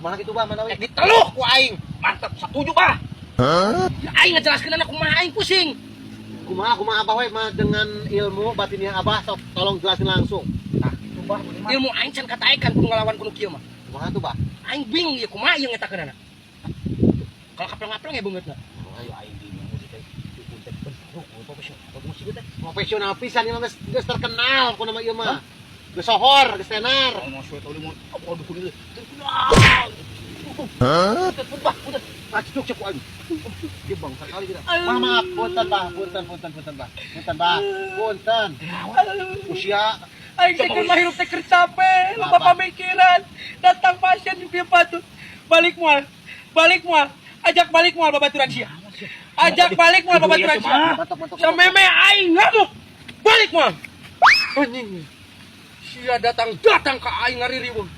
Kumaha kitu ba manawi? Diteluh ku aing. Mantap, setuju bah. Ya, aing ngejelaskeun anak kumaha aing pusing. Kumaha abah we mah dengan ilmu batinnya abah sok tolong jelasin langsung. Nah, itu bah Ilmu aing can kataekan kudu ngalawan kudu kieu mah. kumaha tuh bah? Aing bingung ieu kumaha ieu ngetakeunana. Kalau kaplang-kaplang ya beungeutna. Ayo aing di profesional pisan ieu mah geus terkenal ku nama ieu mah. Geus sohor, geus tenar. Mau suwe tau limut. Apa dukun ieu? Bah, udah. Acuk cek aing. Ieu bang sekali kita. Maaf, punten bah, punten bah. Punten. Usia Aing teh keur mah hirup teh keur capek, loba pamikiran. Datang pasien juga patut. Balik moal. Ajak balik moal babaturan sia. Ajak balik moal babaturan sia. Sa meme aing ngamuk. Balik moal. Anjing. Sia datang ka aing ngaririweuh.